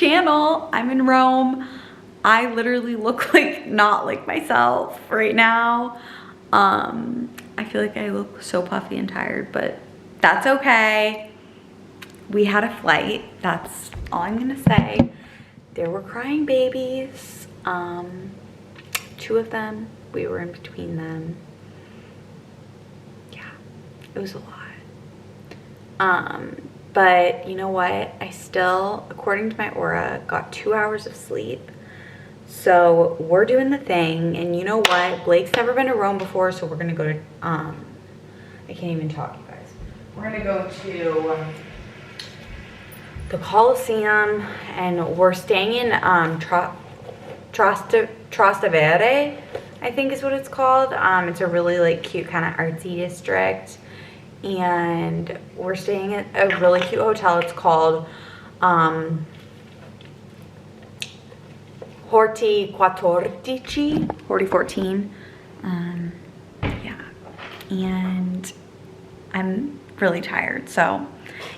channel. I'm in Rome. I literally look like not like myself right now. I feel like I look so puffy and tired, but that's okay. We had a flight. That's all I'm gonna say. There were crying babies. 2 of them. We were in between them. Yeah, it was a lot. But you know what? I still, according to my aura, got 2 hours of sleep. So we're doing the thing. And you know what? Blake's never been to Rome before, so we're gonna go to, I can't even talk, you guys. We're gonna go to the Colosseum, and we're staying in Trastevere, I think is what it's called. It's a really like cute kind of artsy district, and we're staying at a really cute hotel. It's called Horti14. Yeah, and I'm really tired. So,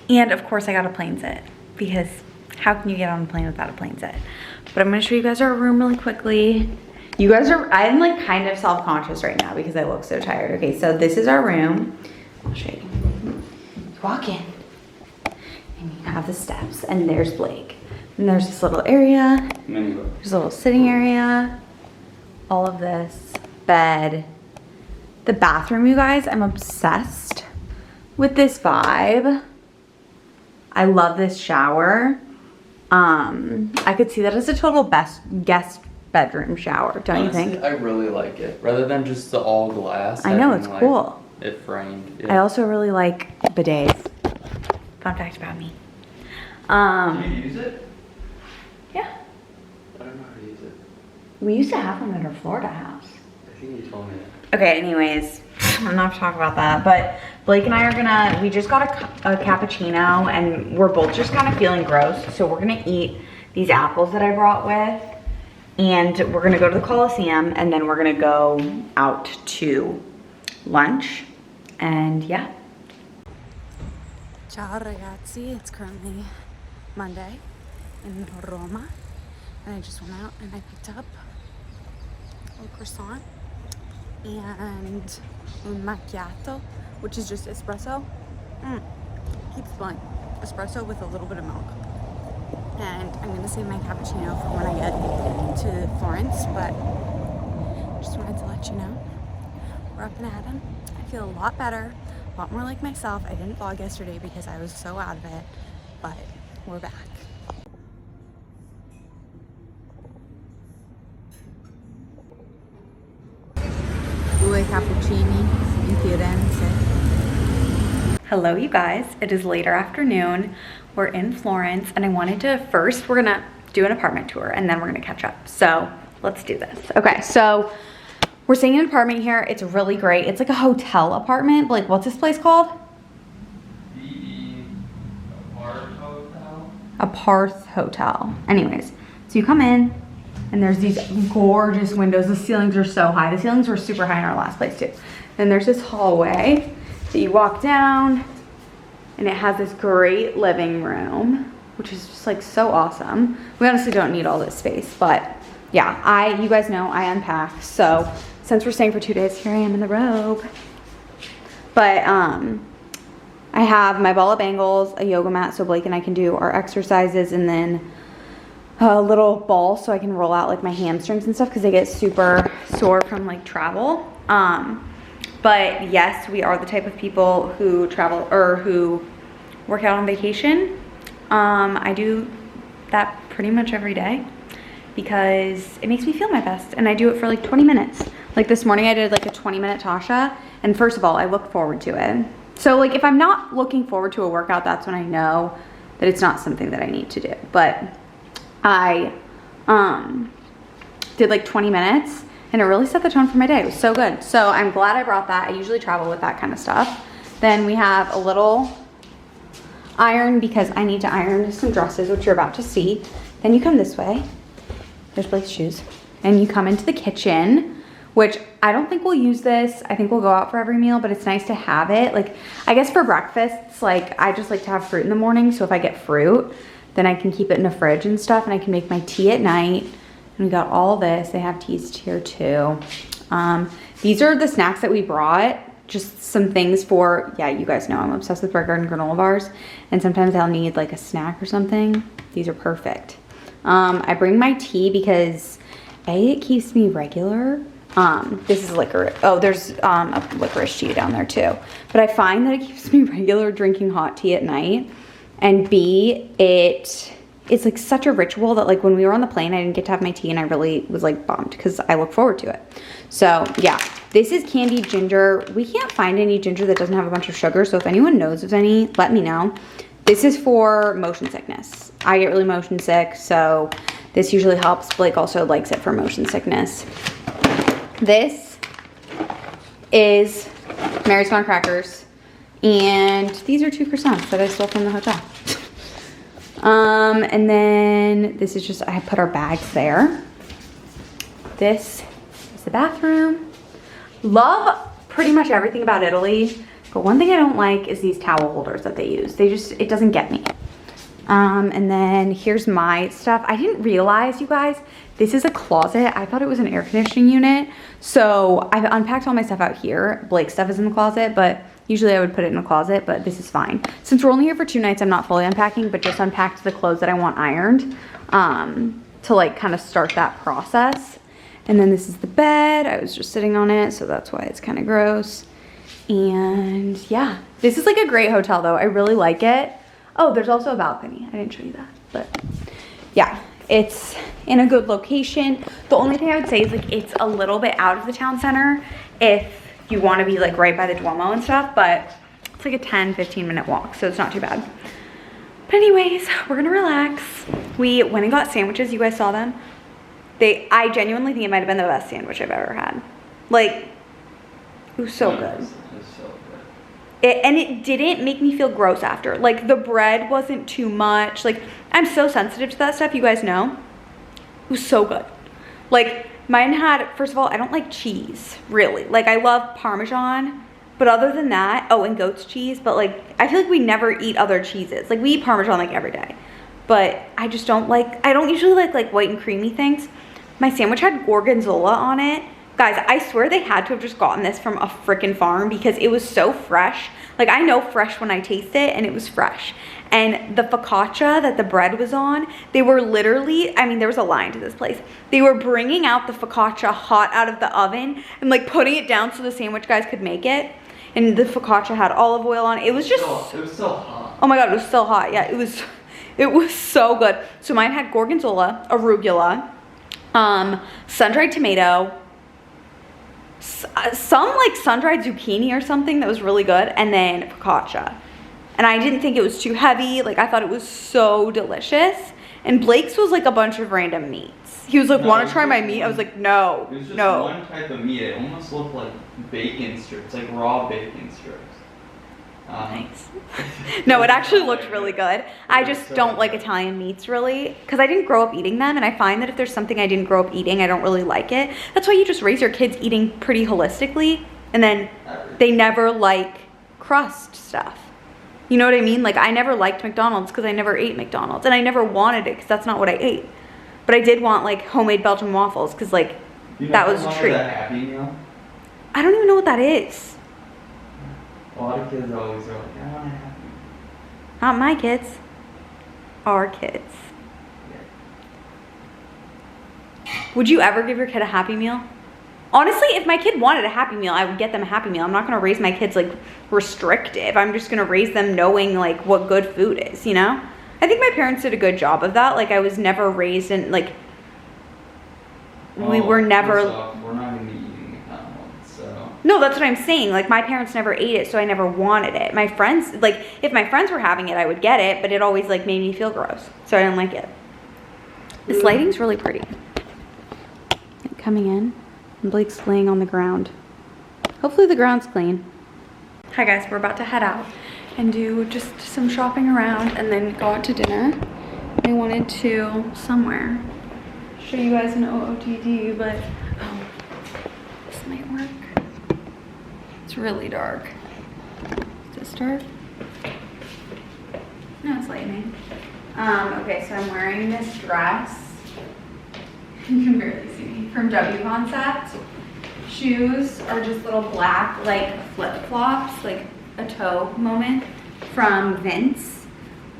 and of course I got a plane sit, because how can you get on a plane without a plane sit? But I'm gonna show you guys our room really quickly. You guys are, I'm like kind of self-conscious right now because I look so tired. Okay, so this is our room. I'll show you. You walk in and you have the steps, and there's Blake. And there's this little area. There's a little sitting area. All of this. Bed. The bathroom, you guys, I'm obsessed with this vibe. I love this shower. I could see that as a total best guest bedroom shower, don't you think? I really like it. Rather than just the all glass. I know, it's like, cool. It framed. Yeah. I also really like bidets. Fun fact about me. Do you use it? Yeah. I don't know how to use it. We used to have one at our Florida house. I think you told me that. Okay, anyways, I'm not to talk about that, but Blake and I are gonna, we just got a cappuccino, and we're both just kind of feeling gross, so we're gonna eat these apples that I brought with, and we're gonna go to the Colosseum, and then we're gonna go out to lunch, and yeah. Ciao ragazzi, it's currently Monday in Roma, and I just went out and I picked up a croissant and un macchiato, which is just espresso. Keeps going. Espresso with a little bit of milk. And I'm gonna save my cappuccino for when I get to Florence, but just wanted to let you know we're up and at 'em. I feel a lot better, a lot more like myself. I didn't vlog yesterday because I was so out of it, but we're back. Due cappuccini in Firenze. Hello you guys, it is later afternoon. We're in Florence, and I wanted to, first we're gonna do an apartment tour and then we're gonna catch up. So let's do this. Okay, so we're staying in an apartment here. It's really great. It's like a hotel apartment. Like, what's this place called? The Aparth Hotel. Aparth Hotel. Anyways, so you come in, and there's these gorgeous windows. The ceilings are so high. The ceilings were super high in our last place too. And there's this hallway that you walk down, and it has this great living room, which is just like so awesome. We honestly don't need all this space, but yeah, you guys know I unpack. So since we're staying for 2 days, here I am in the robe. But I have my ball of bangles, a yoga mat so Blake and I can do our exercises, and then a little ball so I can roll out like my hamstrings and stuff because they get super sore from like travel. But yes, we are the type of people who travel or who work out on vacation. I do that pretty much every day because it makes me feel my best, and I do it for like 20 minutes. Like this morning I did like a 20-minute Tasha, and first of all, I look forward to it. So like if I'm not looking forward to a workout, that's when I know that it's not something that I need to do. But I did like 20 minutes, and it really set the tone for my day. It was so good. So I'm glad I brought that. I usually travel with that kind of stuff. Then we have a little iron because I need to iron some dresses, which you're about to see. Then you come this way. There's Blake's shoes. And you come into the kitchen, which I don't think we'll use this. I think we'll go out for every meal, but it's nice to have it. Like, I guess for breakfasts, like I just like to have fruit in the morning. So if I get fruit, then I can keep it in the fridge and stuff, and I can make my tea at night. And we got all this. They have teas here too. These are the snacks that we brought. Just some things for, yeah, you guys know I'm obsessed with burger and granola bars. And sometimes I'll need like a snack or something. These are perfect. I bring my tea because A, it keeps me regular. This is licorice. Oh, there's a licorice tea down there too. But I find that it keeps me regular drinking hot tea at night. And B, it's like such a ritual that like when we were on the plane, I didn't get to have my tea and I really was like bummed because I look forward to it. So yeah, this is candied ginger. We can't find any ginger that doesn't have a bunch of sugar. So if anyone knows of any, let me know. This is for motion sickness. I get really motion sick, so this usually helps. Blake also likes it for motion sickness. This is Mary's Gone crackers. And these are 2 croissants that I stole from the hotel. And then this is just, I put our bags there. This is the bathroom. Love pretty much everything about Italy. But one thing I don't like is these towel holders that they use. It doesn't get me. And then here's my stuff. I didn't realize, you guys, this is a closet. I thought it was an air conditioning unit. So I've unpacked all my stuff out here. Blake's stuff is in the closet, but usually I would put it in a closet, but this is fine. Since we're only here for 2 nights, I'm not fully unpacking, but just unpacked the clothes that I want ironed to like kind of start that process. And then this is the bed. I was just sitting on it, so that's why it's kind of gross. And yeah, this is like a great hotel though. I really like it. Oh, there's also a balcony. I didn't show you that, but yeah, it's in a good location. The only thing I would say is like it's a little bit out of the town center if you want to be like right by the Duomo and stuff, but it's like a 10-15 minute walk, so it's not too bad. But anyways, we're gonna relax. We went and got sandwiches. You guys saw them. I genuinely think it might have been the best sandwich I've ever had. Like, it was so good. And it didn't make me feel gross after. Like, the bread wasn't too much. Like, I'm so sensitive to that stuff, you guys know. It was so good. Like, mine had, first of all, I don't like cheese, really. Like, I love Parmesan, but other than that, oh, and goat's cheese, but like, I feel like we never eat other cheeses. Like, we eat Parmesan like every day. But I just don't like, I don't usually like white and creamy things. My sandwich had gorgonzola on it. Guys, I swear they had to have just gotten this from a freaking farm because it was so fresh. Like, I know fresh when I taste it, and it was fresh. And the focaccia that the bread was on, they were literally, I mean, there was a line to this place. They were bringing out the focaccia hot out of the oven and like putting it down so the sandwich guys could make it. And the focaccia had olive oil on it. It was just, it was so hot. Oh my God, it was so hot. Yeah, it was so good. So mine had gorgonzola, arugula, sun-dried tomato, some like sun-dried zucchini or something that was really good, and then focaccia. And I didn't think it was too heavy. Like, I thought it was so delicious. And Blake's was like a bunch of random meats. He was like, want to try my meat? I was like, no, it was just no. one type of meat. It almost looked like bacon strips, like raw bacon strips. Nice. No, it actually looked really good. I just don't like Italian meats really, because I didn't grow up eating them, and I find that if there's something I didn't grow up eating, I don't really like it. That's why you just raise your kids eating pretty holistically, and then they never like crust stuff. You know what I mean? Like, I never liked McDonald's because I never ate McDonald's, and I never wanted it because that's not what I ate. But I did want like homemade Belgian waffles because like that was a treat. Happy Meal? I don't even know what that is. A lot of kids always are like, I want a Happy Meal. Not my kids. Our kids. Yeah. Would you ever give your kid a Happy Meal? Honestly, if my kid wanted a Happy Meal, I would get them a Happy Meal. I'm not gonna raise my kids like restrictive. I'm just gonna raise them knowing like what good food is, you know? I think my parents did a good job of that. Like, I was never raised in like, we were never. We're not gonna be eating McDonald's, so. No, that's what I'm saying. Like, my parents never ate it, so I never wanted it. My friends, like, if my friends were having it, I would get it, but it always like made me feel gross, so I didn't like it. This lighting's really pretty. Coming in, and Blake's laying on the ground. Hopefully the ground's clean. Hi guys, we're about to head out and do just some shopping around and then go out to dinner. I wanted to somewhere show you guys an OOTD, but oh, this might work. It's really dark. Is this dark? No, it's lightning. Okay, so I'm wearing this dress. You can barely see me. From W Concept. Shoes are just little black, like flip-flops, like a toe moment from Vince.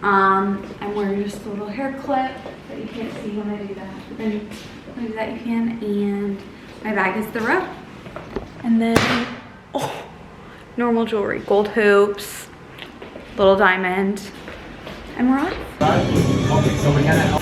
I'm wearing just a little hair clip that you can't see when I do that. But then when I do that, you can. And my bag is the rope. And then, oh, normal jewelry, gold hoops, little diamond, and we're off. Okay, so we're gonna.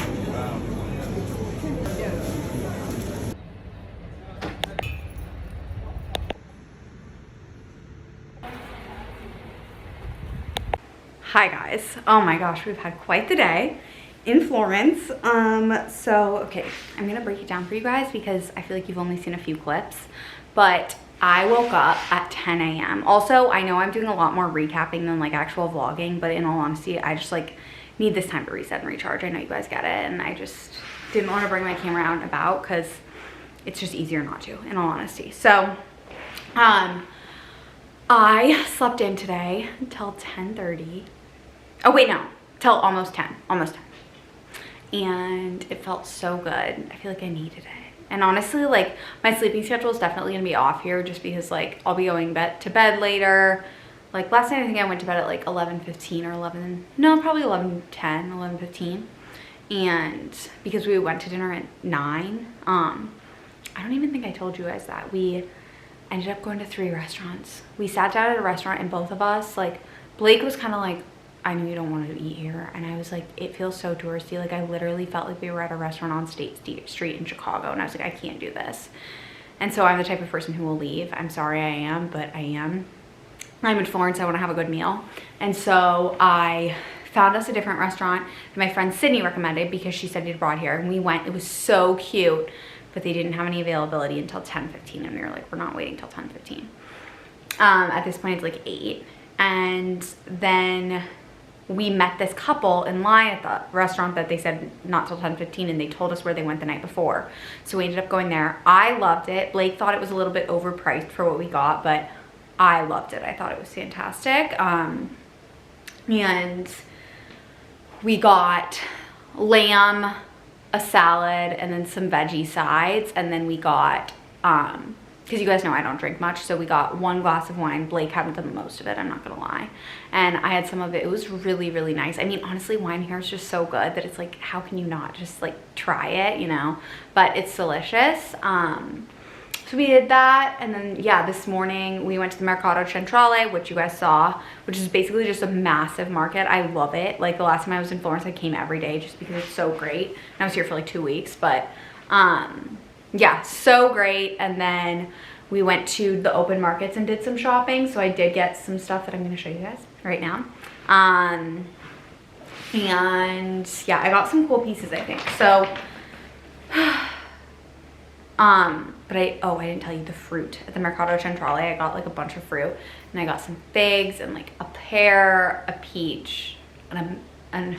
Hi guys. Oh my gosh, we've had quite the day in Florence. Okay, I'm gonna break it down for you guys because I feel like you've only seen a few clips, but I woke up at 10 a.m. Also, I know I'm doing a lot more recapping than like actual vlogging, but in all honesty, I just like need this time to reset and recharge. I know you guys get it, and I just didn't want to bring my camera out and about because it's just easier not to, in all honesty. So, I slept in today until 10:30. Oh wait, no, till almost 10, and it felt so good. I feel like I needed it. And honestly, like my sleeping schedule is definitely gonna be off here just because like I'll be going to bed later. Like last night, I think I went to bed at like 11:15 or probably 11:10, 11:15. And because we went to dinner at 9, I don't even think I told you guys that. We ended up going to 3 restaurants. We sat down at a restaurant and both of us, like Blake was kind of like, I know you don't want to eat here. And I was like, it feels so touristy. Like I literally felt like we were at a restaurant on State Street in Chicago. And I was like, I can't do this. And so I'm the type of person who will leave. I'm sorry I am, but I am. I'm in Florence, I want to have a good meal. And so I found us a different restaurant that my friend Sydney recommended because she said he'd brought here. And we went, it was so cute, but they didn't have any availability until 10:15. And we were like, we're not waiting till 10:15. At this point, it's like 8. And then we met this couple in line at the restaurant that they said not till 10:15, and they told us where they went the night before. So we ended up going there. I loved it. Blake thought it was a little bit overpriced for what we got, but I loved it. I thought it was fantastic. And we got lamb, a salad, and then some veggie sides. And then we got, because you guys know I don't drink much, so we got 1 glass of wine. Blake had the most of it, I'm not gonna lie. And I had some of it. It was really, really nice. I mean, honestly, wine here is just so good that it's like, how can you not just like try it, you know? But it's delicious. So we did that, and then yeah, this morning we went to the Mercato Centrale, which you guys saw, which is basically just a massive market. I love it. Like the last time I was in Florence, I came every day just because it's so great. And I was here for like 2 weeks, but yeah, so great. And then we went to the open markets and did some shopping. So I did get some stuff that I'm gonna show you guys right now. And yeah, I got some cool pieces, I think. So, but I didn't tell you the fruit at the Mercato Centrale. I got like a bunch of fruit, and I got some figs and like a pear, a peach, and I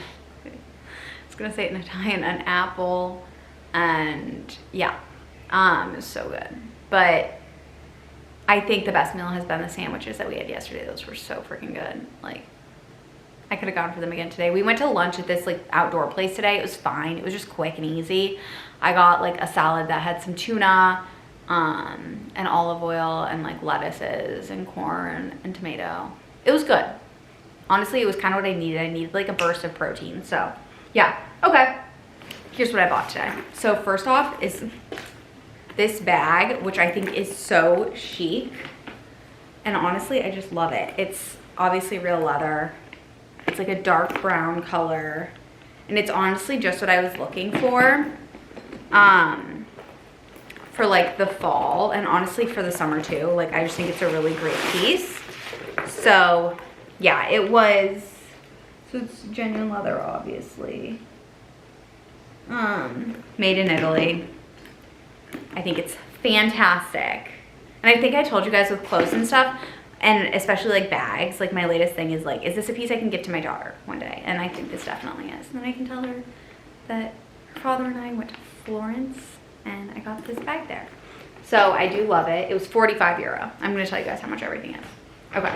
was gonna say it in Italian, an apple, and yeah, it was so good. But I think the best meal has been the sandwiches that we had yesterday. Those were so freaking good. Like, I could have gone for them again today. We went to lunch at this like outdoor place today. It was fine. It was just quick and easy. I got like a salad that had some tuna, and olive oil, and like lettuces and corn and tomato. It was good. Honestly, it was kind of what I needed. I needed like a burst of protein. So yeah, okay. Here's what I bought today. So first off is this bag, which I think is so chic. And honestly, I just love it. It's obviously real leather. It's like a dark brown color. And it's honestly just what I was looking for like the fall, and honestly for the summer too. Like, I just think it's a really great piece. So yeah, it was, so it's genuine leather, obviously. Made in Italy. I think it's fantastic. And I think I told you guys with clothes and stuff, and especially like bags, like my latest thing is like, is this a piece I can give to my daughter one day? And I think this definitely is. And then I can tell her that her father and I went to Florence and I got this bag there. So I do love it. It was 45 euro. I'm gonna tell you guys how much everything is. Okay.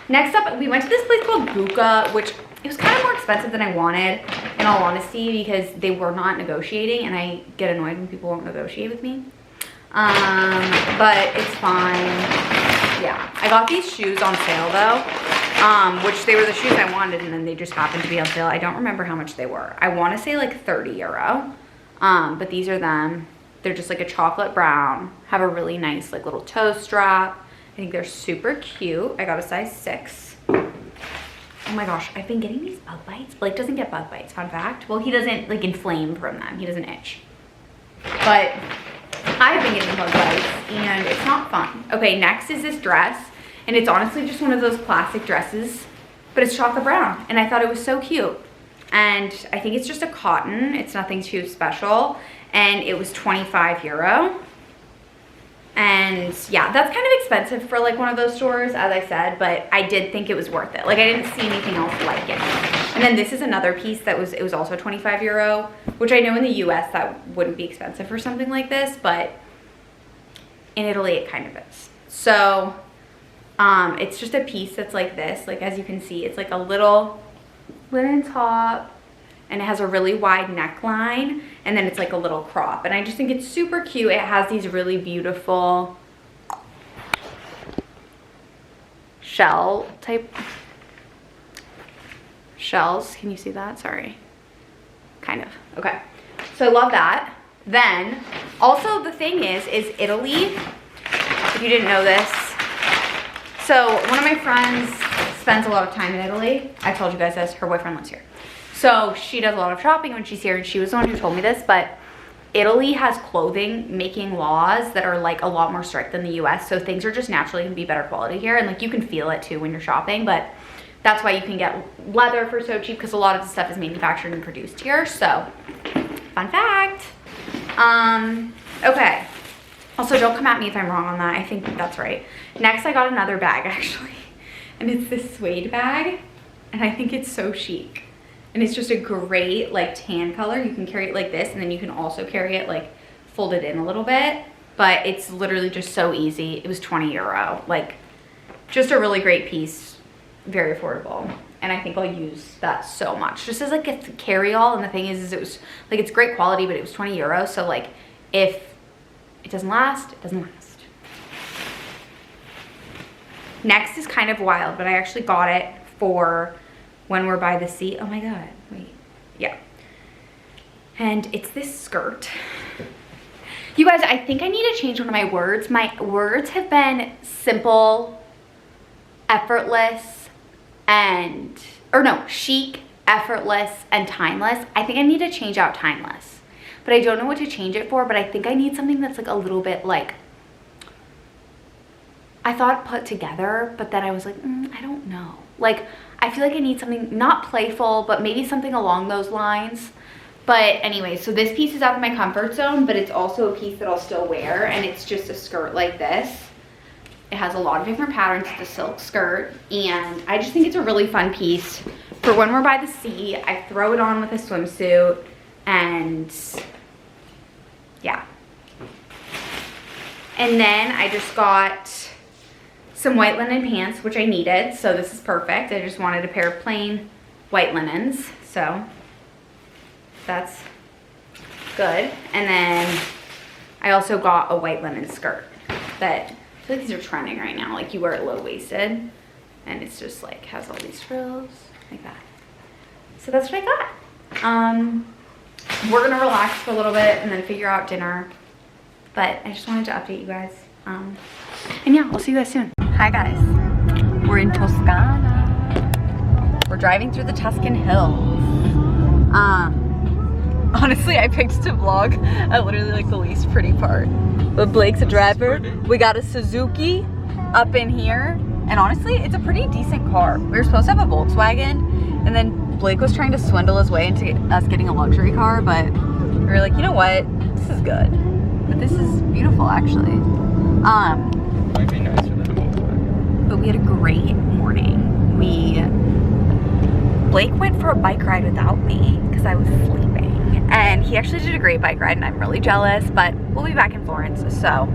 Next up, we went to this place called Buca, which it was kind of more expensive than I wanted. in all honesty, because they were not negotiating, and I get annoyed when people won't negotiate with me. But it's fine. Yeah, I got these shoes on sale though, which they were the shoes I wanted, and then they just happened to be on sale. I don't remember how much they were. I want to say like 30 euro, but these are them. They're just like a chocolate brown, have a really nice like little toe strap. I think they're super cute. I got a size 6. Oh my gosh, I've been getting these bug bites. Blake doesn't get bug bites, fun fact. Well, he doesn't like inflame from them. He doesn't itch. But I've been getting bug bites and it's not fun. Okay, next is this dress. And it's honestly just one of those classic dresses, but it's chocolate brown. And I thought it was so cute. And I think it's just a cotton. It's nothing too special. And it was 25 euro. And yeah, that's kind of expensive for like one of those stores, as I said, but I did think it was worth it. Like I didn't see anything else like it. And then this is another piece that it was also 25 euro, which I know in the US that wouldn't be expensive for something like this, but in Italy it kind of is. So it's just a piece that's like this. Like as you can see, it's like a little linen top, and it has a really wide neckline, and then it's like a little crop. And I just think it's super cute. It has these really beautiful shell type shells. Can you see that? Sorry. Kind of. Okay. So I love that. Then also the thing is Italy, if you didn't know this. So one of my friends spends a lot of time in Italy. I told you guys this, her boyfriend lives here. So she does a lot of shopping when she's here, and she was the one who told me this, but Italy has clothing making laws that are like a lot more strict than the US. So things are just naturally gonna be better quality here. And like you can feel it too when you're shopping, but that's why you can get leather for so cheap, because a lot of the stuff is manufactured and produced here. So fun fact. Okay. Also, don't come at me if I'm wrong on that. I think that's right. Next, I got another bag actually. And it's this suede bag. And I think it's so chic. And it's just a great like tan color. You can carry it like this, and then you can also carry it like folded in a little bit. But it's literally just so easy. It was 20 euro. Like just a really great piece. Very affordable. And I think I'll use that so much. Just as like a carry-all. And the thing is it was like, it's great quality, but it was 20 euro. So like if it doesn't last, it doesn't last. Next is kind of wild, but I actually got it for when we're by the sea. Oh my God, wait, yeah. And it's this skirt. You guys, I think I need to change one of my words. My words have been simple, effortless, and, or no, chic, effortless, and timeless. I think I need to change out timeless, but I don't know what to change it for, but I think I need something that's like a little bit like, I thought put together, but then I was like, I don't know. Like, I feel like I need something not playful, but maybe something along those lines. But anyway, so this piece is out of my comfort zone, but it's also a piece that I'll still wear, and it's just a skirt like this. It has a lot of different patterns. It's a silk skirt, and I just think it's a really fun piece for when we're by the sea. I throw it on with a swimsuit, and yeah. And then I just got some white linen pants, which I needed, so this is perfect. I just wanted a pair of plain white linens, so that's good. And then I also got a white linen skirt that, I feel like these are trending right now. Like you wear it low-waisted, and it's just like, has all these frills, like that. So that's what I got. We're gonna relax for a little bit and then figure out dinner. But I just wanted to update you guys. And yeah, I'll see you guys soon. Hi guys, we're in Toscana. We're driving through the Tuscan hills. Honestly, I picked to vlog at literally like the least pretty part. But Blake's a driver. We got a Suzuki up in here. And honestly, it's a pretty decent car. We were supposed to have a Volkswagen, and then Blake was trying to swindle his way into us getting a luxury car, but we were like, you know what? This is good. But this is beautiful actually. Might be nicer than a Volkswagen. But we had a great morning. Blake went for a bike ride without me because I was sleeping. And he actually did a great bike ride, and I'm really jealous, but we'll be back in Florence, so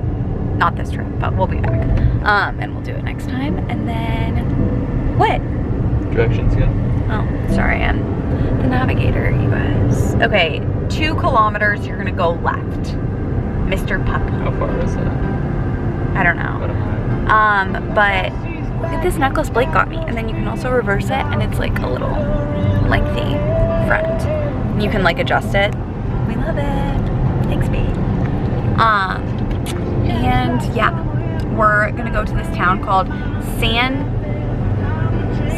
not this trip, but we'll be back. And we'll do it next time. And then, what? Directions good? Oh, sorry, I'm the navigator, you guys. Okay, 2 kilometers, you're gonna go left. Mr. Puppy. How far is that? I don't know. About a mile. But look at this necklace Blake got me. And then you can also reverse it and it's like a little lengthy front. And you can like adjust it. We love it. Thanks, babe. And yeah, we're gonna go to this town called San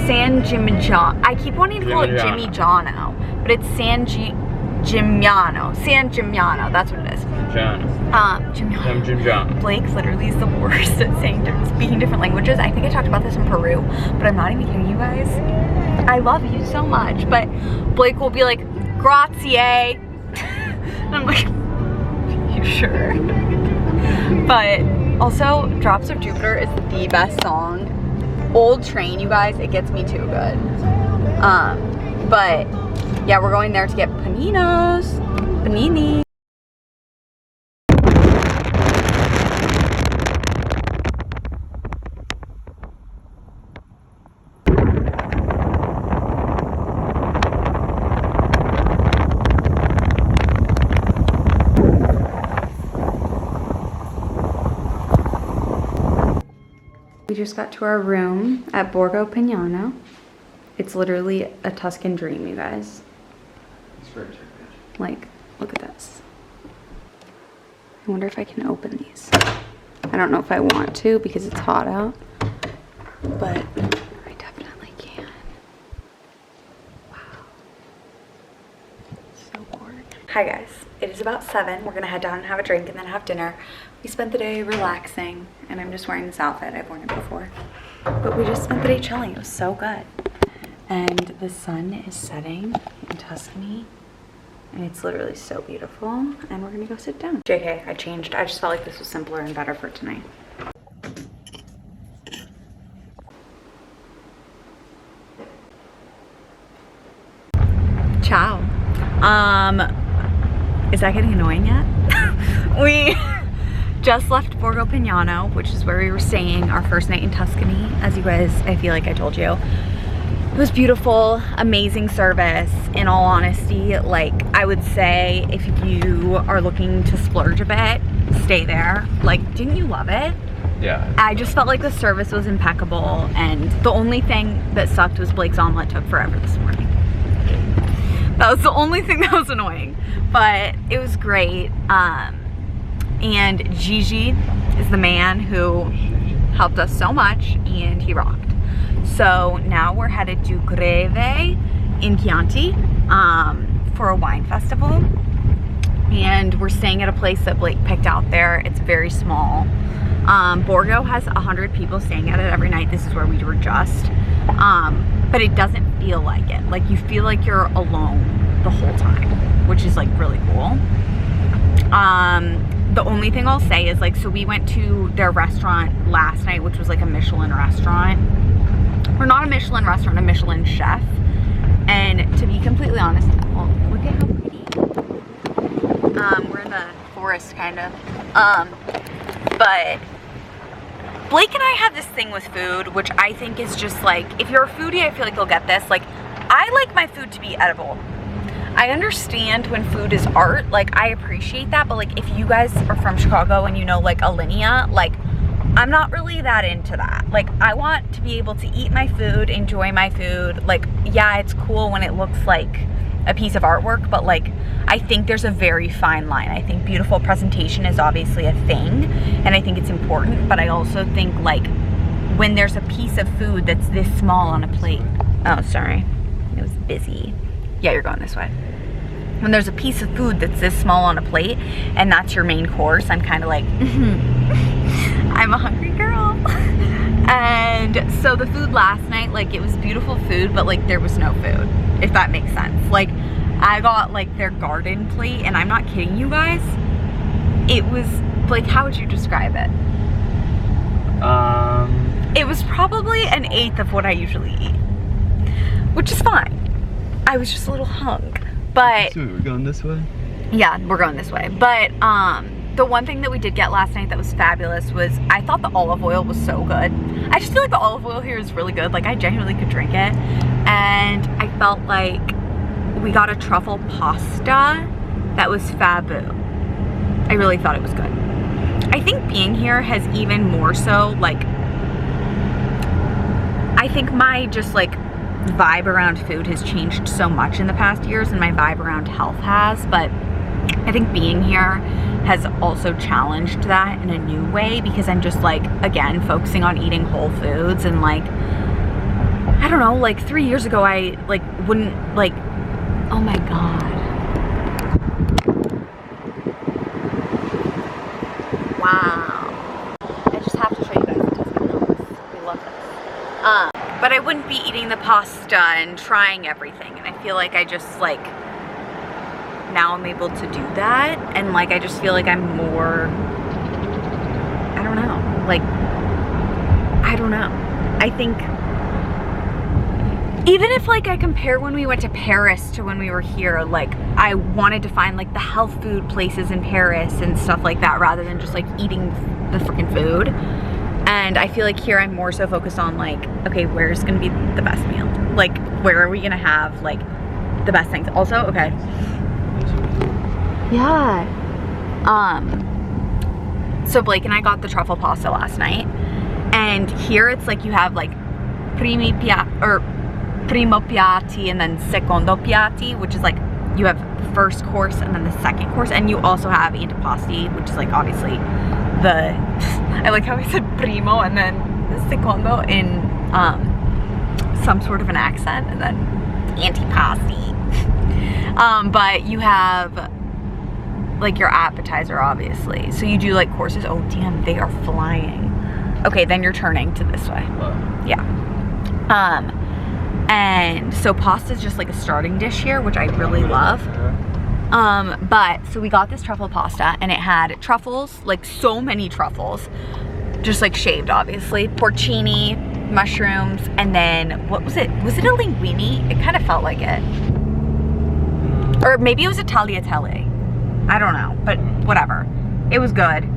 Gimignano. I keep wanting to call it Jimmy Jono, but it's San Gimignano. San Gimignano, that's what it is. Gimignano. Blake literally is the worst at speaking different languages. I think I talked about this in Peru, but I'm not even kidding you guys. I love you so much, but Blake will be like, grazie. And I'm like, you sure? But also, Drops of Jupiter is the best song. Old Train, you guys, it gets me too good. But yeah, we're going there to get panini. We just got to our room at Borgo Pignano. It's literally a Tuscan dream, you guys. It's very good. Like, look at this. I wonder if I can open these. I don't know if I want to because it's hot out, but I definitely can. Wow. So bored. Hi guys, it is about 7. We're gonna head down and have a drink and then have dinner. We spent the day relaxing and I'm just wearing this outfit. I've worn it before. But we just spent the day chilling. It was so good. And the sun is setting in Tuscany. And it's literally so beautiful. And we're gonna go sit down. JK, I changed. I just felt like this was simpler and better for tonight. Ciao. Is that getting annoying yet? We just left Borgo Pignano, which is where we were staying our first night in Tuscany. As you guys, I feel like I told you. It was beautiful, amazing service. In all honesty, like I would say if you are looking to splurge a bit, stay there. Like, didn't you love it? Yeah. I just felt like the service was impeccable and the only thing that sucked was Blake's omelet took forever this morning. That was the only thing that was annoying, but it was great. And Gigi is the man who helped us so much and he rocked. So now we're headed to Greve in Chianti for a wine festival. And we're staying at a place that Blake picked out there. It's very small. Borgo has 100 people staying at it every night. This is where we were just. But it doesn't feel like it. Like you feel like you're alone the whole time, which is like really cool. The only thing I'll say is like, so we went to their restaurant last night, which was like a Michelin restaurant. Or not a Michelin restaurant, a Michelin chef. And to be completely honest, well, look at how pretty. We're in the forest kind of. But Blake and I have this thing with food, which I think is just like, if you're a foodie, I feel like you'll get this. Like, I like my food to be edible. I understand when food is art, like I appreciate that, but like if you guys are from Chicago and you know like Alinea, like I'm not really that into that. Like I want to be able to eat my food, enjoy my food. Like, yeah, it's cool when it looks like a piece of artwork, but like I think there's a very fine line. I think beautiful presentation is obviously a thing and I think it's important, but I also think like when there's a piece of food that's this small on a plate. Oh, sorry, it was busy. Yeah, you're going this way. When there's a piece of food that's this small on a plate and that's your main course, I'm kind of like, I'm a hungry girl. And so the food last night, like it was beautiful food, but like there was no food, if that makes sense. Like I got like their garden plate and I'm not kidding you guys. It was like, how would you describe it? It was probably 1/8 of what I usually eat, which is fine. I was just a little hung. But so we're going this way? Yeah, we're going this way. But the one thing that we did get last night that was fabulous was I thought the olive oil was so good. I just feel like the olive oil here is really good. Like I genuinely could drink it. and I felt like we got a truffle pasta that was fabu. I really thought it was good. I think being here has even more so, like, I think my just like vibe around food has changed so much in the past years, and my vibe around health has, but I think being here has also challenged that in a new way, because I'm just like, again, focusing on eating whole foods, and like, I don't know, like 3 years ago I like wouldn't like, oh my God. Wow. I just have to show you guys the Tuscany. We love this. But I wouldn't be eating the pasta and trying everything, and I feel like I just like, now I'm able to do that, and like I just feel like I'm more, I don't know, like, I don't know. I think even if like I compare when we went to Paris to when we were here, like I wanted to find like the health food places in Paris and stuff like that rather than just like eating the freaking food. And I feel like here I'm more so focused on like, okay, where's gonna be the best meal? Like, where are we gonna have like the best things? Also, okay. Yeah. So Blake and I got the truffle pasta last night, and here it's like you have like primo piatti and then secondo piatti, which is like you have the first course and then the second course, and you also have antipasti, which is like obviously the, I like how I said primo and then secondo in some sort of an accent, and then antipasti. But you have like your appetizer, obviously. So you do like courses. Oh damn, they are flying. Okay, then you're turning to this way. Yeah. And so pasta is just like a starting dish here, which I really love. But so we got this truffle pasta, and it had truffles, like so many truffles, just like shaved, obviously, porcini, mushrooms, and then what was it? Was it a linguine? It kind of felt like it. Or maybe it was a tagliatelle. I don't know, but whatever. It was good.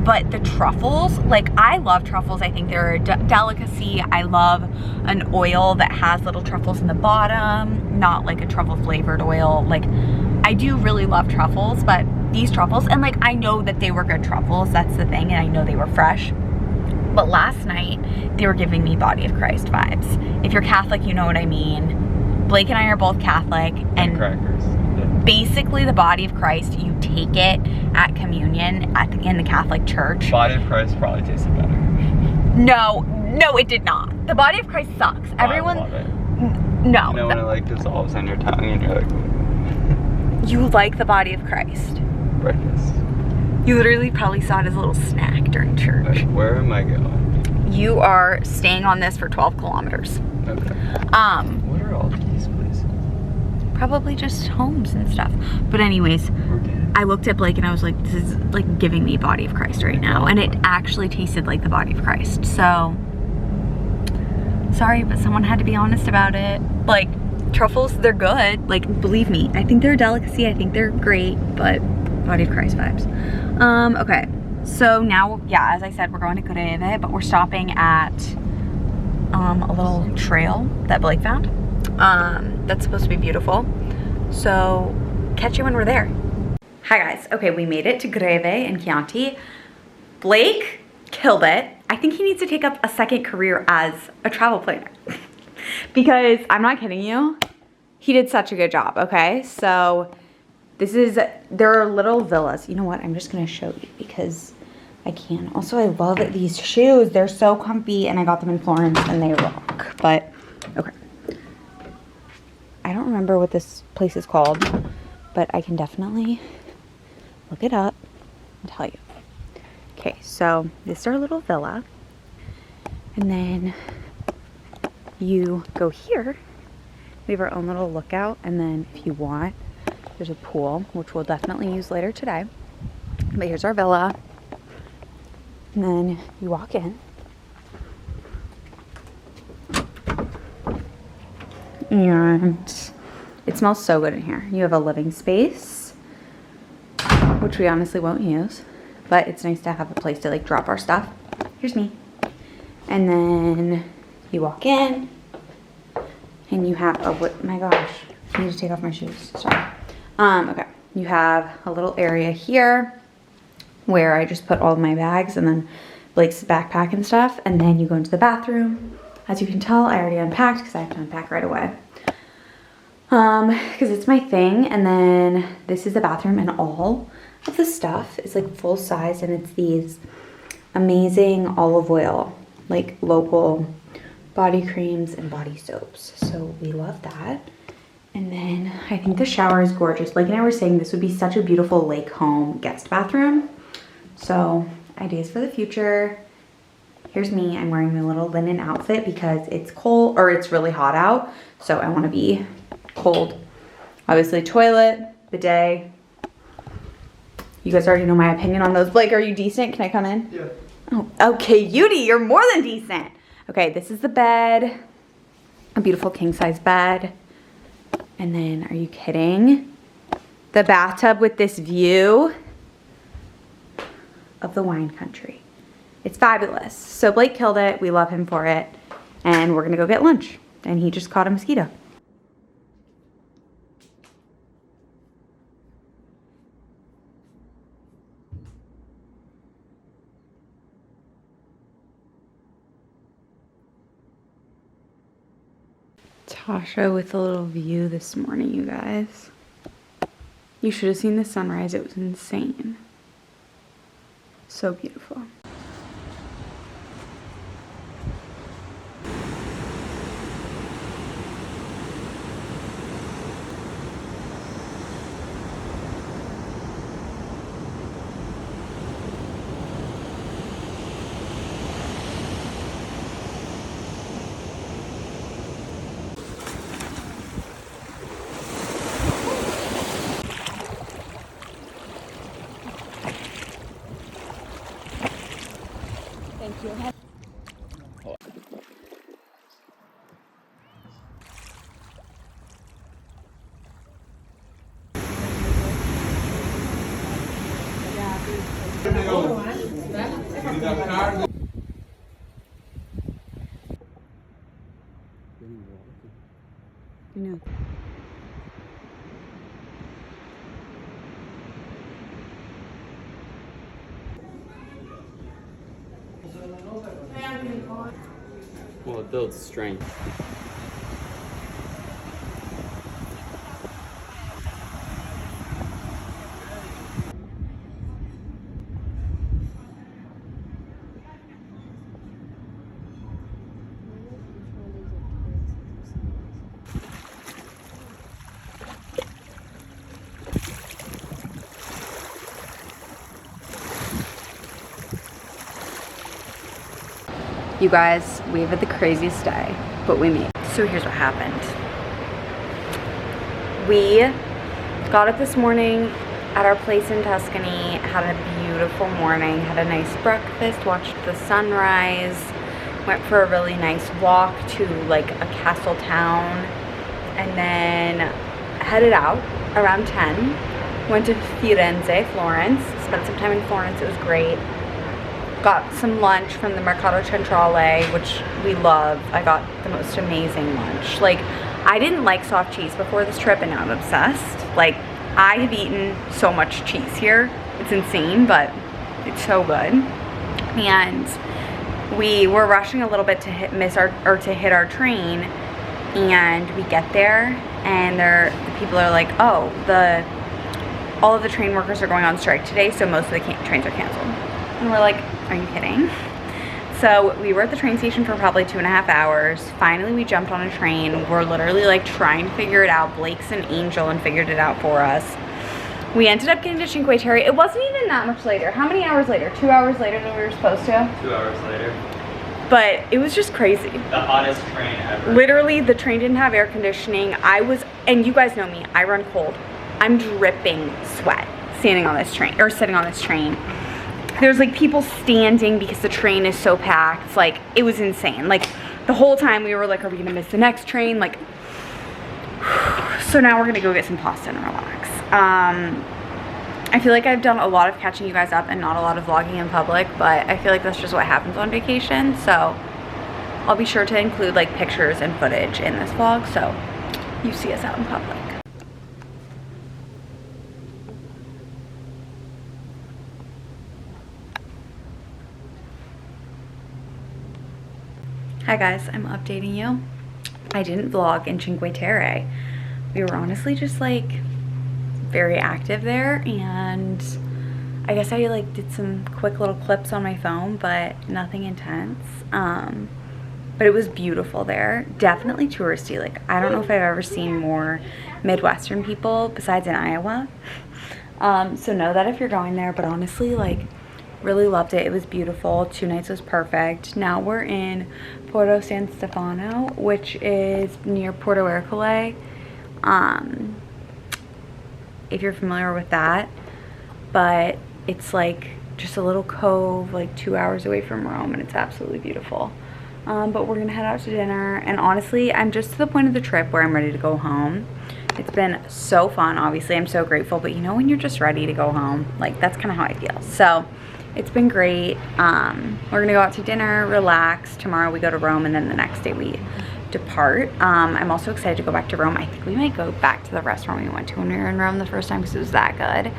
But the truffles, like I love truffles. I think they're a delicacy. I love an oil that has little truffles in the bottom, not like a truffle flavored oil. Like I do really love truffles, but these truffles, and like I know that they were good truffles, that's the thing, and I know they were fresh. But last night, they were giving me Body of Christ vibes. If you're Catholic, you know what I mean. Blake and I are both Catholic, and crackers. basically the Body of Christ, you take it at communion in the Catholic Church. Body of Christ probably tasted better. No, it did not. The Body of Christ sucks. Everyone, I love it. No. You know when it like dissolves on your tongue and you're like, you like the Body of Christ. breakfast. You literally probably saw it as a little snack during church. Like, where am I going? You are staying on this for 12 kilometers. Okay. What are all these places? Probably just homes and stuff. But anyways, I looked at Blake and I was like, this is like giving me Body of Christ right now. And it actually tasted like the Body of Christ. So, sorry, but someone had to be honest about it. Like, truffles, they're good. Like, believe me, I think they're a delicacy. I think they're great, but Body of Christ vibes. Okay. So now, yeah, as I said, we're going to Greve, but we're stopping at a little trail that Blake found. That's supposed to be beautiful. So catch you when we're there. Hi guys. Okay, we made it to Greve in Chianti. Blake killed it. I think he needs to take up a second career as a travel planner. Because I'm not kidding you, he did such a good job, okay? So there are little villas. You know what? I'm just gonna show you because I can. Also, I love these shoes. They're so comfy, and I got them in Florence and they rock. But, okay. I don't remember what this place is called, but I can definitely look it up and tell you. Okay, so this is our little villa. And then you go here. We have our own little lookout, and then if you want, there's a pool, which we'll definitely use later today. But here's our villa. And then you walk in. And it smells so good in here. You have a living space, which we honestly won't use, but it's nice to have a place to like drop our stuff. Here's me. And then you walk in, And you have, oh what, my gosh, I need to take off my shoes, sorry. Okay, you have a little area here where I just put all of my bags and then Blake's backpack and stuff. And then you go into the bathroom. As you can tell, I already unpacked because I have to unpack right away. Because it's my thing. And then this is the bathroom, and all of the stuff is like full size, and it's these amazing olive oil, like local body creams and body soaps. So we love that. And then I think the shower is gorgeous. Blake and I were saying this would be such a beautiful lake home guest bathroom. So ideas for the future. Here's me, I'm wearing my little linen outfit because it's cold, or it's really hot out. So I wanna be cold. Obviously toilet, bidet. You guys already know my opinion on those. Blake, are you decent? Can I come in? Yeah. Oh, okay, Yudi, you're more than decent. Okay, this is the bed. A beautiful king size bed. And then, are you kidding? The bathtub with this view of the wine country. It's fabulous. So Blake killed it. We love him for it. And we're gonna go get lunch. And he just caught a mosquito. Tasha with a little view this morning, you guys. You should have seen the sunrise. It was insane. So beautiful. No. Well, it builds strength. You guys, we've had the craziest day, but we made it. So here's what happened. We got up this morning at our place in Tuscany, had a beautiful morning, had a nice breakfast, watched the sunrise, went for a really nice walk to like a castle town, and then headed out around 10. Went to Firenze, Florence, spent some time in Florence, it was great. Got some lunch from the Mercato Centrale, which we love. I got the most amazing lunch. Like, I didn't like soft cheese before this trip, and now I'm obsessed. Like, I have eaten so much cheese here. It's insane, but it's so good. And we were rushing a little bit to hit our train, and we get there, and the people are like, oh, all of the train workers are going on strike today, so most of the trains are canceled. And we're like, are you kidding? So we were at the train station for probably 2.5 hours. Finally, we jumped on a train. We're literally like trying to figure it out. Blake's an angel and figured it out for us. We ended up getting to Cinque Terre. It wasn't even that much later. How many hours later? 2 hours later than we were supposed to? 2 hours later. But it was just crazy. The hottest train ever. Literally, the train didn't have air conditioning. And you guys know me, I run cold. I'm dripping sweat standing on this train, or sitting on this train. There's like people standing because the train is so packed. Like, it was insane. Like, the whole time we were like, are we gonna miss the next train? Like, so now we're gonna go get some pasta and relax. I feel like I've done a lot of catching you guys up and not a lot of vlogging in public, but I feel like that's just what happens on vacation. So I'll be sure to include like pictures and footage in this vlog so you see us out in public. Hi guys, I'm updating you. I didn't vlog in Cinque Terre. We were honestly just like very active there, and I guess I like did some quick little clips on my phone, but nothing intense. But it was beautiful there. Definitely touristy. Like, I don't know if I've ever seen more Midwestern people besides in Iowa. So know that if you're going there, but honestly, like, really loved it. It was beautiful. 2 nights was perfect. Now we're in Porto San Stefano, which is near Porto Ercole. If you're familiar with that, but it's like just a little cove like 2 hours away from Rome, and it's absolutely beautiful. But we're gonna head out to dinner, and honestly, I'm just to the point of the trip where I'm ready to go home. It's been so fun. Obviously, I'm so grateful, but you know when you're just ready to go home, like that's kind of how I feel. So it's been great. We're gonna go out to dinner, relax. Tomorrow we go to Rome, and then the next day we depart. I'm also excited to go back to Rome. I think we might go back to the restaurant we went to when we were in Rome the first time because it was that good.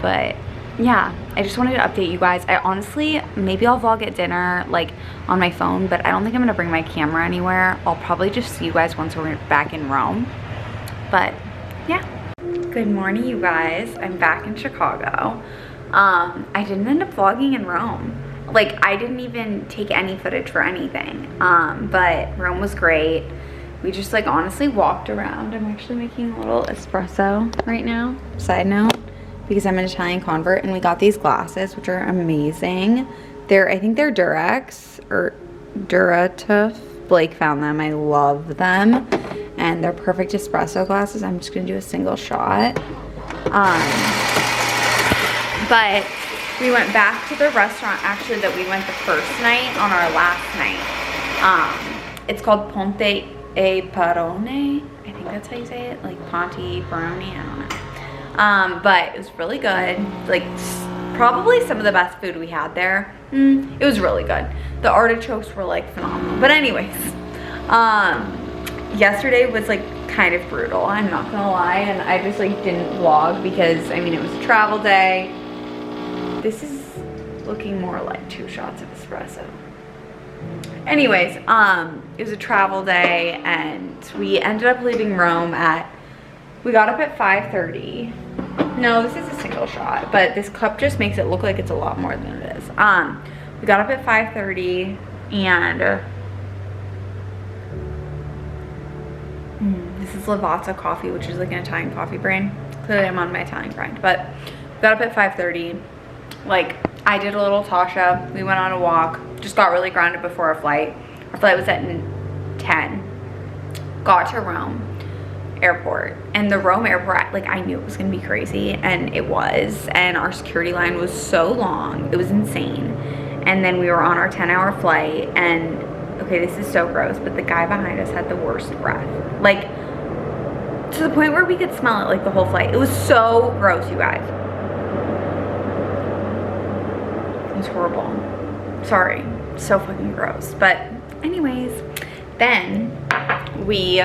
But yeah, I just wanted to update you guys. I honestly, maybe I'll vlog at dinner like on my phone, but I don't think I'm gonna bring my camera anywhere. I'll probably just see you guys once we're back in Rome. But yeah, good morning you guys. I'm back in Chicago. I didn't end up vlogging in Rome. Like, I didn't even take any footage for anything. But Rome was great. We just like honestly walked around. I'm actually making a little espresso right now, side note, because I'm an Italian convert, and we got these glasses, which are amazing. I think they're Durex or Duratuf. Blake found them. I love them. And they're perfect espresso glasses. I'm just gonna do a single shot. But we went back to the restaurant actually that we went the first night on our last night. It's called Ponte e Parone. I think that's how you say it, like Ponte Paroni, I don't know. But it was really good. Like probably some of the best food we had there. It was really good. The artichokes were like phenomenal. But anyways, yesterday was like kind of brutal, I'm not gonna lie, and I just like didn't vlog because I mean it was a travel day. This is looking more like 2 shots of espresso. Anyways, it was a travel day, and we ended up leaving Rome we got up at 5:30. No, this is a single shot, but this cup just makes it look like it's a lot more than it is. We got up at 5:30, and this is Lavazza coffee, which is like an Italian coffee brand. Clearly I'm on my Italian grind, but we got up at 5:30. Like, I did a little Tasha. We went on a walk. Just got really grounded before our flight. Our flight was at 10. Got to Rome airport. And the Rome airport, like, I knew it was going to be crazy. And it was. And our security line was so long. It was insane. And then we were on our 10-hour flight. And, okay, this is so gross, but the guy behind us had the worst breath. Like, to the point where we could smell it, like, the whole flight. It was so gross, you guys. It was horrible. Sorry, so fucking gross. But anyways, then we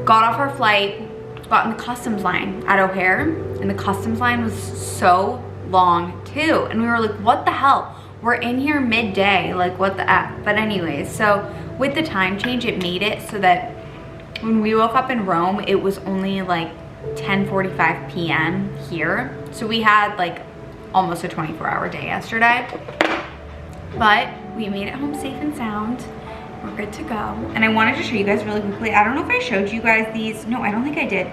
got off our flight, got in the customs line at O'Hare, and the customs line was so long too, and we were like, what the hell, we're in here midday, like what the F. But anyways, so with the time change, it made it so that when we woke up in Rome, it was only like 10:45 p.m. here. So we had like almost a 24-hour day yesterday, but we made it home safe and sound. We're good to go. And I wanted to show you guys really quickly. I don't know if I showed you guys these. No, I don't think I did.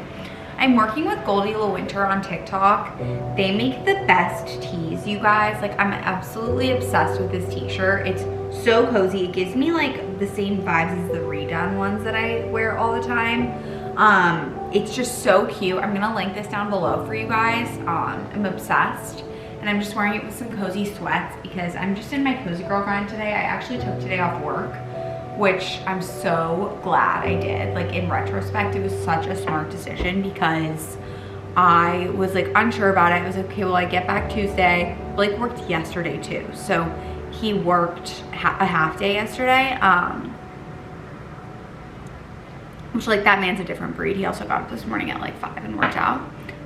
I'm working with Goldie LaWinter on TikTok. They make the best tees, you guys. Like, I'm absolutely obsessed with this t-shirt. It's so cozy. It gives me like the same vibes as the redone ones that I wear all the time. It's just so cute. I'm gonna link this down below for you guys. I'm obsessed. And I'm just wearing it with some cozy sweats because I'm just in my cozy girl grind today. I actually took today off work, which I'm so glad I did. Like, in retrospect, it was such a smart decision because I was like unsure about it. I was like, okay, well, I get back Tuesday. Blake worked yesterday too. So he worked a half day yesterday. Which like that man's a different breed. He also got up this morning at like 5 and worked out.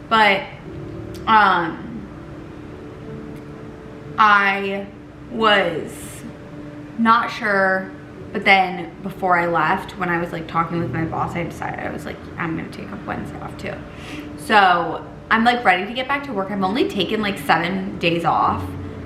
But I was not sure, but then before I left, when I was like talking with my boss, I decided, I was like, I'm gonna take up Wednesday off too. So I'm like ready to get back to work. I've only taken like 7 days off,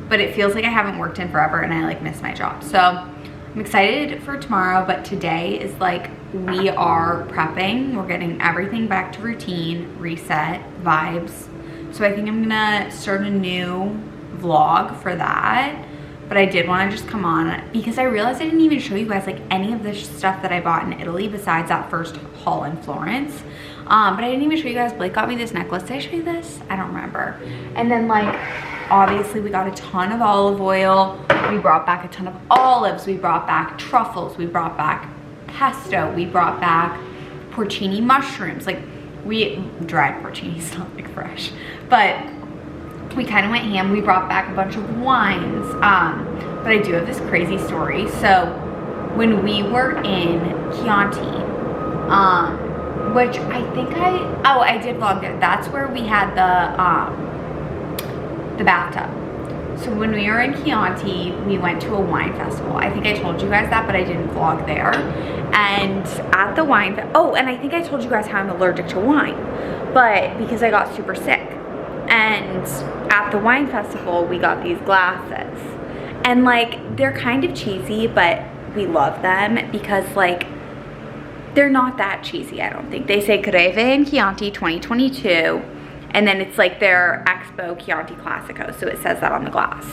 but it feels like I haven't worked in forever and I like miss my job. So I'm excited for tomorrow, but today is like, we are prepping. We're getting everything back to routine, reset, vibes. So I think I'm gonna start a new vlog for that. But I did want to just come on because I realized I didn't even show you guys like any of the stuff that I bought in Italy besides that first haul in Florence. But I didn't even show you guys. Blake got me this necklace. Did I show you this? I don't remember. And then like, obviously we got a ton of olive oil. We brought back a ton of olives. We brought back truffles. We brought back pesto. We brought back porcini mushrooms. Like we dried porcini, it's not like fresh, but we kind of went ham. We brought back a bunch of wines. But I do have this crazy story. So when we were in Chianti, which I think I did vlog there. That's where we had the bathtub. So when we were in Chianti, we went to a wine festival. I think I told you guys that, but I didn't vlog there. And at the wine, and I think I told you guys how I'm allergic to wine, but because I got super sick. And at the wine festival, we got these glasses. And like, they're kind of cheesy, but we love them because like, they're not that cheesy, I don't think. They say Greve in Chianti 2022. And then it's like their Expo Chianti Classico. So it says that on the glass.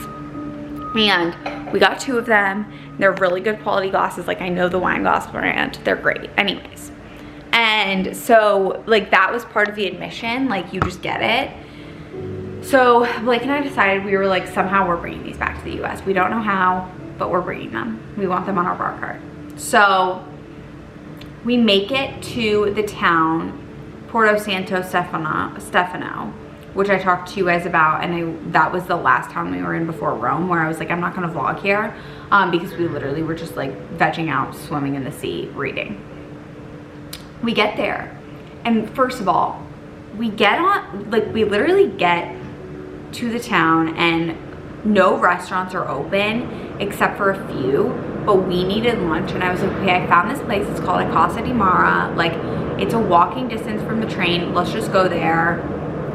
And we got 2 of them. They're really good quality glasses. Like I know the wine glass brand. They're great. Anyways. And so like that was part of the admission. Like you just get it. So Blake and I decided we were like, somehow we're bringing these back to the US. We don't know how, but we're bringing them. We want them on our bar cart. So we make it to the town, Porto Santo Stefano, which I talked to you guys about, and that was the last town we were in before Rome, where I was like, I'm not gonna vlog here, because we literally were just like vegging out, swimming in the sea, reading. We get there, and first of all, we get on, like we literally get to the town and no restaurants are open except for a few, but we needed lunch. And I was like, okay, I found this place. It's called Casa di Mara. Like it's a walking distance from the train. Let's just go there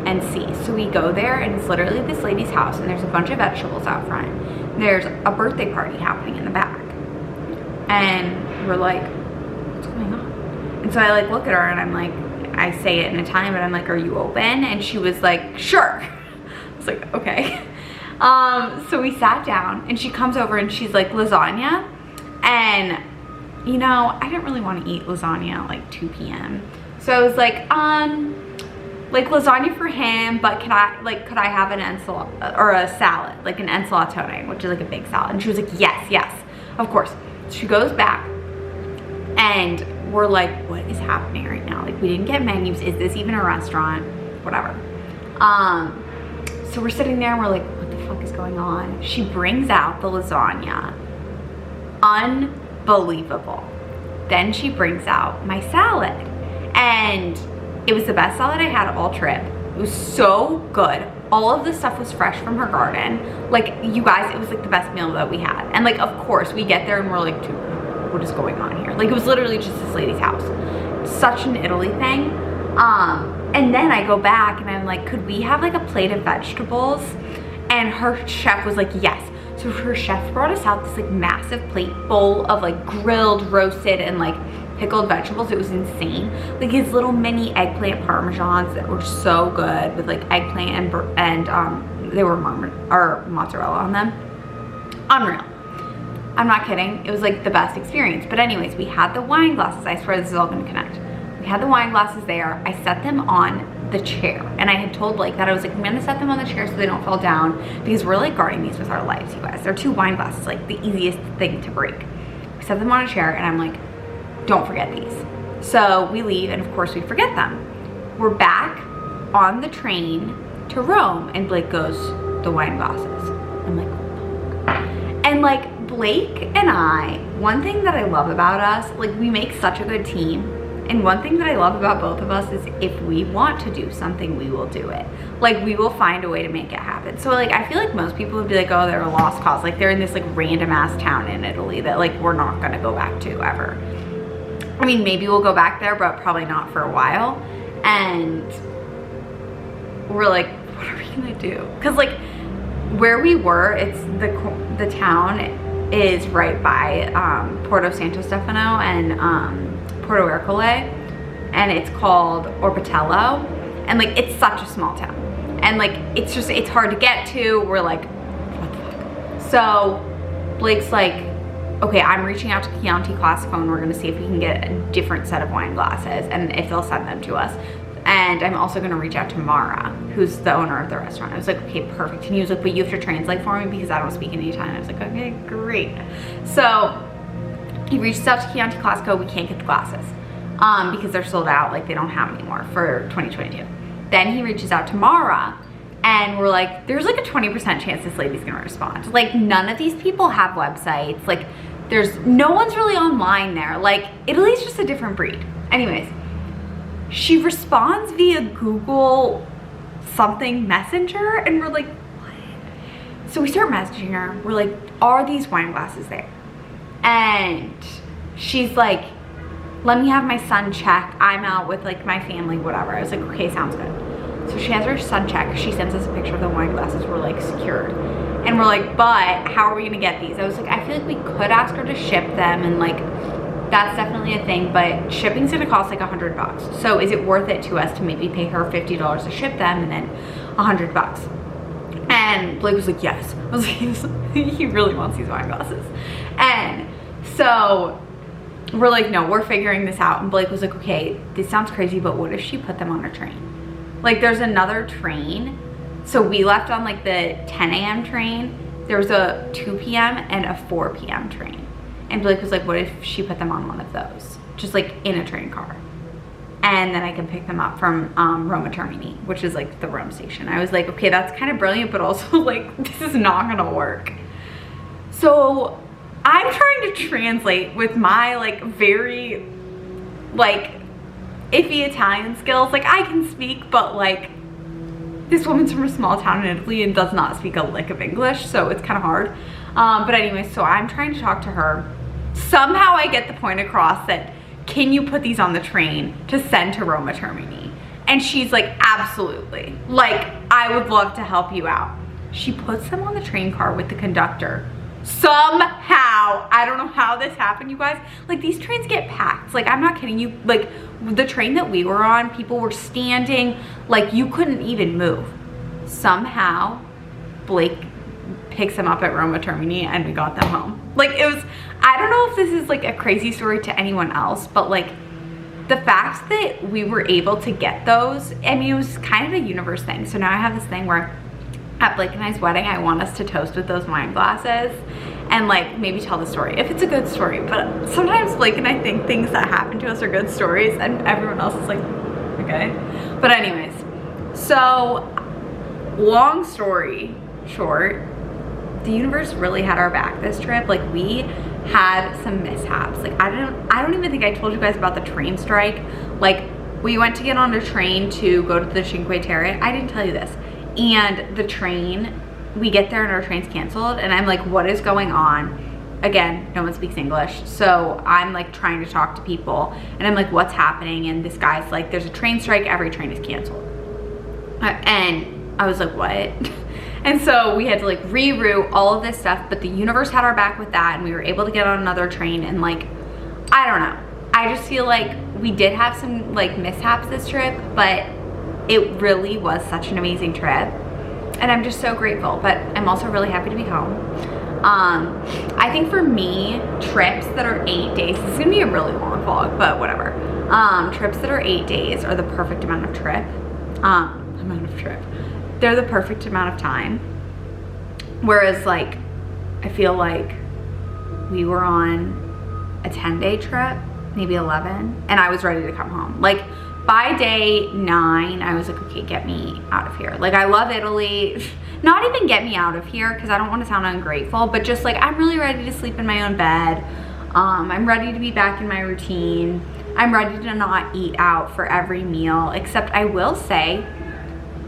and see. So we go there and it's literally this lady's house and there's a bunch of vegetables out front. There's a birthday party happening in the back. And we're like, what's going on? And so I like look at her and I'm like, I say it in Italian, but I'm like, are you open? And she was like, sure. I was like, okay. So we sat down and she comes over and she's like, lasagna. And you know, I didn't really want to eat lasagna at like 2 p.m. So I was like lasagna for him, but could I have an ensalada or a salad, like an ensalatone, which is like a big salad? And she was like, yes, yes, of course. She goes back and we're like, what is happening right now? Like we didn't get menus. Is this even a restaurant? Whatever. So we're sitting there and we're like, what the fuck is going on? She brings out the lasagna. Unbelievable. Then she brings out my salad. And it was the best salad I had all trip. It was so good. All of the stuff was fresh from her garden. Like you guys, it was like the best meal that we had. And like, of course, we get there and we're like, dude, what is going on here? Like it was literally just this lady's house. Such an Italy thing. And then I go back and I'm like, could we have like a plate of vegetables? And her chef was like, yes. So her chef brought us out this like massive plate full of like grilled, roasted, and like pickled vegetables. It was insane. Like his little mini eggplant parmesans that were so good with like eggplant and they were mozzarella on them. Unreal. I'm not kidding. It was like the best experience. But anyways, we had the wine glasses. I swear this is all gonna connect. We had the wine glasses there. I set them on the chair. And I had told Blake that I was like, I'm gonna set them on the chair so they don't fall down because we're like guarding these with our lives, you guys. They're 2 wine glasses, like the easiest thing to break. We set them on a chair and I'm like, don't forget these. So we leave and of course we forget them. We're back on the train to Rome, and Blake goes, the wine glasses. I'm like, and like Blake and I, one thing that I love about us, like we make such a good team. And one thing that I love about both of us is if we want to do something, we will do it. Like we will find a way to make it happen. So like, I feel like most people would be like, oh, they're a lost cause. Like they're in this like random ass town in Italy that like we're not gonna go back to ever. I mean, maybe we'll go back there, but probably not for a while. And we're like, what are we gonna do? Cause like where we were, it's the town is right by Porto Santo Stefano and Porto Ercole, and it's called Orbitello, and like it's such a small town, and like it's hard to get to. We're like, what the fuck? So Blake's like, okay, I'm reaching out to Chianti Classico and we're gonna see if we can get a different set of wine glasses and if they'll send them to us. And I'm also gonna reach out to Mara, who's the owner of the restaurant. I was like, okay, perfect. And he was like, but you have to translate for me because I don't speak any Italian. I was like, okay, great. So he reaches out to Chianti Classico. We can't get the glasses because they're sold out. Like they don't have any more for 2022. Then he reaches out to Mara, and we're like, there's like a 20% chance this lady's gonna respond. Like none of these people have websites. Like there's no one's really online there. Like Italy's just a different breed. Anyways, she responds via Google something Messenger, and we're like, what? So we start messaging her. We're like, are these wine glasses there? And she's like, let me have my son check. I'm out with like my family, whatever. I was like, okay, sounds good. So she has her son check. She sends us a picture of the wine glasses. We're like secured. And we're like, but how are we gonna get these? I was like, I feel like we could ask her to ship them, and like, that's definitely a thing, but shipping's gonna cost like $100. So is it worth it to us to maybe pay her $50 to ship them and then $100? And Blake was like, yes. I was like, he really wants these wine glasses. And so we're like, no, we're figuring this out. And Blake was like, okay, this sounds crazy, but what if she put them on a train? Like there's another train. So we left on like the 10 a.m. train. There was a 2 p.m. and a 4 p.m. train. And Blake was like, what if she put them on one of those? Just like in a train car. And then I can pick them up from Roma Termini, which is like the Rome station. I was like, okay, that's kind of brilliant, but also like, this is not gonna work. So I'm trying to translate with my like very like iffy Italian skills. Like I can speak, but like this woman's from a small town in Italy and does not speak a lick of English, so it's kind of hard. But anyway, so I'm trying to talk to her. Somehow I get the point across that, can you put these on the train to send to Roma Termini? And she's like, absolutely. Like, I would love to help you out. She puts them on the train car with the conductor. Somehow, I don't know how this happened, you guys. Like, these trains get packed. Like, I'm not kidding you. Like, the train that we were on, people were standing. Like, you couldn't even move. Somehow, Blake picks them up at Roma Termini and we got them home. Like it was, I don't know if this is like a crazy story to anyone else, but like the fact that we were able to get those, I mean, it was kind of a universe thing. So now I have this thing where at Blake and I's wedding, I want us to toast with those wine glasses and like maybe tell the story if it's a good story. But sometimes Blake and I think things that happen to us are good stories and everyone else is like, okay. But anyways, so long story short, the universe really had our back this trip. Like we had some mishaps. Like I don't even think I told you guys about the train strike. Like we went to get on a train to go to the Cinque Terre. I didn't tell you this. And the train, we get there and our train's canceled and I'm like, what is going on? Again, no one speaks English. So I'm like trying to talk to people and I'm like, what's happening? And this guy's like, there's a train strike, every train is canceled. And I was like, what? And so we had to like reroute all of this stuff, but the universe had our back with that and we were able to get on another train and like, I don't know. I just feel like we did have some like mishaps this trip, but it really was such an amazing trip. And I'm just so grateful, but I'm also really happy to be home. I think for me, trips that are 8 days, this is gonna be a really long vlog, but whatever. Trips that are 8 days are the perfect amount of trip. They're the perfect amount of time. Whereas like, I feel like we were on a 10-day trip, maybe 11, and I was ready to come home. Like by day 9, I was like, okay, get me out of here. Like, I love Italy. Not even get me out of here, because I don't want to sound ungrateful, but just like, I'm really ready to sleep in my own bed. I'm ready to be back in my routine. I'm ready to not eat out for every meal, except I will say,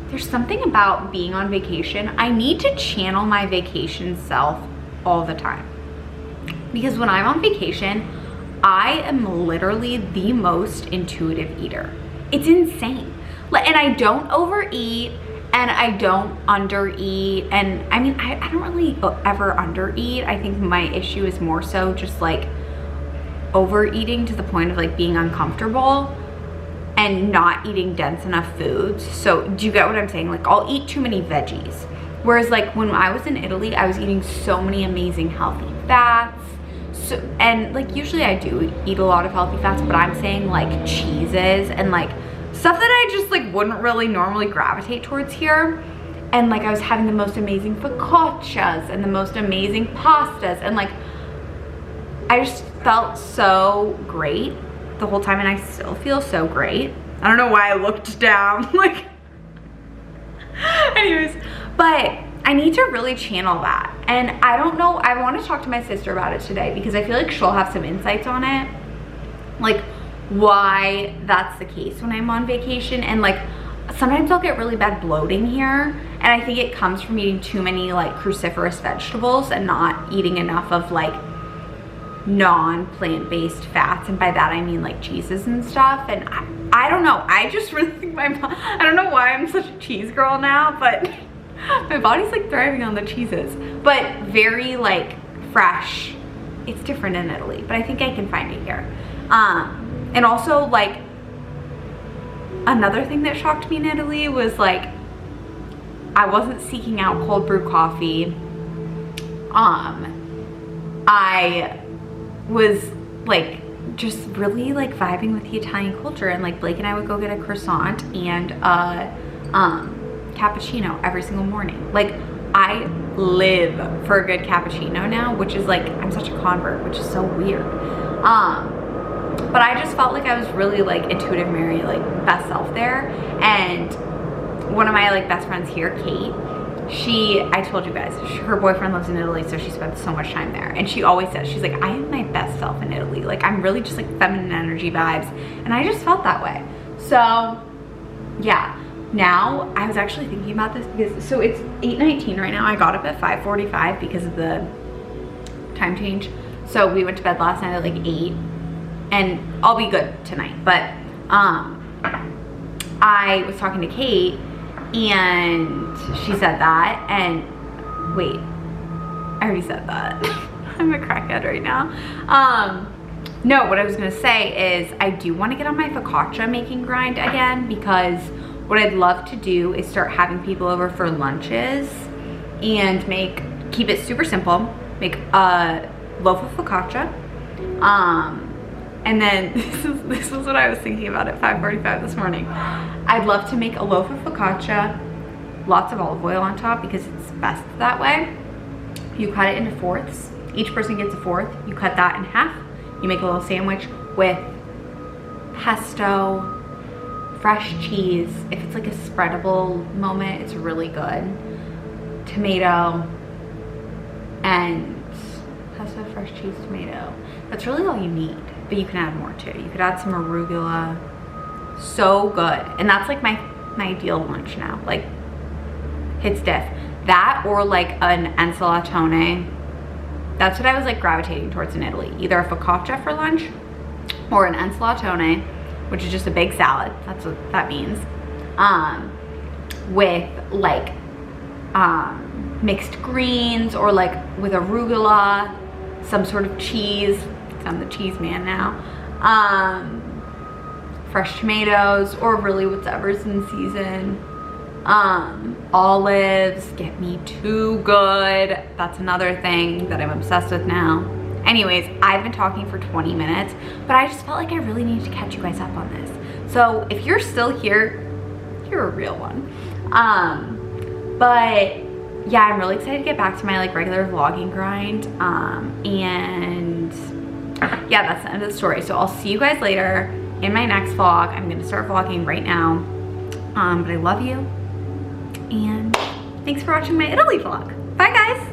there's something about being on vacation. I need to channel my vacation self all the time. Because when I'm on vacation, I am literally the most intuitive eater. It's insane. And I don't overeat and I don't undereat. And I mean, I don't really ever undereat. I think my issue is more so just like overeating to the point of like being uncomfortable and not eating dense enough foods. So do you get what I'm saying? Like, I'll eat too many veggies. Whereas like when I was in Italy, I was eating so many amazing healthy fats. So, and like usually I do eat a lot of healthy fats, but I'm saying like cheeses and like stuff that I just like wouldn't really normally gravitate towards here. And like I was having the most amazing focaccias and the most amazing pastas, and like I just felt so great the whole time, and I still feel so great. I don't know why I looked down, like anyways, but I need to really channel that. And I don't know, I want to talk to my sister about it today because I feel like she'll have some insights on it, like why that's the case when I'm on vacation. And like sometimes I'll get really bad bloating here, and I think it comes from eating too many like cruciferous vegetables and not eating enough of like non-plant-based fats, and by that I mean like cheeses and stuff. And I don't know, I just really think I don't know why I'm such a cheese girl now, but my body's like thriving on the cheeses, but very like fresh. It's different in Italy, but I think I can find it here. And also like another thing that shocked me in Italy was like I wasn't seeking out cold brew coffee. I was like just really like vibing with the Italian culture, and like Blake and I would go get a croissant and cappuccino every single morning. Like I live for a good cappuccino now, which is like, I'm such a convert, which is so weird. But I just felt like I was really like intuitive Mary, like best self there. And one of my like best friends here, Kate, I told you guys, her boyfriend lives in Italy, so she spends so much time there. And she always says, she's like, I am my best self in Italy. Like I'm really just like feminine energy vibes. And I just felt that way. So yeah, now I was actually thinking about this because, so it's 8:19 right now. I got up at 5:45 because of the time change. So we went to bed last night at like 8, and I'll be good tonight. But I was talking to Kate, and she said that, and wait, I already said that. I'm a crackhead right now. No, what I was gonna say is I do want to get on my focaccia making grind again, because what I'd love to do is start having people over for lunches and keep it super simple, make a loaf of focaccia. And then this is what I was thinking about at 5:45 this morning. I'd love to make a loaf of focaccia, lots of olive oil on top because it's best that way. You cut it into fourths. Each person gets a fourth. You cut that in half. You make a little sandwich with pesto, fresh cheese. If it's like a spreadable moment, it's really good. Tomato and pesto, fresh cheese, tomato. That's really all you need, but you can add more too. You could add some arugula. So good. And that's like my ideal lunch now. Like, hits diff. That or like an ensalatone. That's what I was like gravitating towards in Italy. Either a focaccia for lunch or an ensalatone, which is just a big salad. That's what that means. With like mixed greens, or like with arugula, some sort of cheese. I'm the cheese man now. Fresh tomatoes, or really whatever's in season. Olives get me too good. That's another thing that I'm obsessed with now. Anyways, I've been talking for 20 minutes, but I just felt like I really needed to catch you guys up on this. So if you're still here, you're a real one. But yeah, I'm really excited to get back to my like regular vlogging grind. And yeah, that's the end of the story. So I'll see you guys later. in my next vlog. I'm gonna start vlogging right now. But I love you, and thanks for watching my Italy vlog. Bye guys.